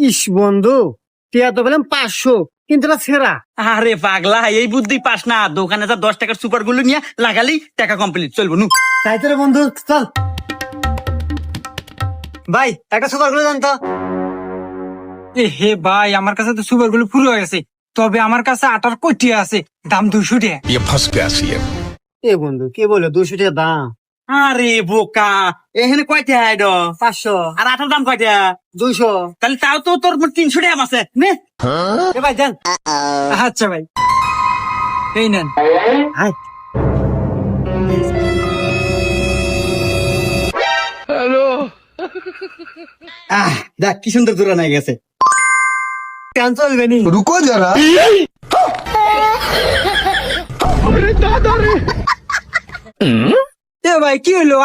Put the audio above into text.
ইস বন্ধু, টিয়া তো বললাম 500, কিন্তু এটা ছেঁড়া। আরে পাগলা, এই বুদ্ধি পাস না। দোকানে যা 10 টাকার সুপার গুলো নিয়ে লাগালি টাকা কমপ্লিট, চলবো নু। তাই তো রে বন্ধু, চল ভাই একটা সুপার গুলো জানতো। হে ভাই, আমার কাছে তো সুপার গুলো পুরো হয়ে গেছে, তবে আমার কাছে আটার কয়টি আছে, দাম 200 টাকা। ये फंस गया सीएम। এ বন্ধু কি বলে, 200 টাকা দাম। আরে বোকা, এখানে কয়টা আইড? 500, আর আটার দাম কয়টা? 200। তাহলে তাও তো তোর 300 টাকা আছে নে। এ ভাই দেন। আচ্ছা ভাই, এই নেন। হাই দেখ কি সুন্দর দূরা নাই গেছে। কেন চলবে নি? रुको जरा। এ ভাই কি হলো?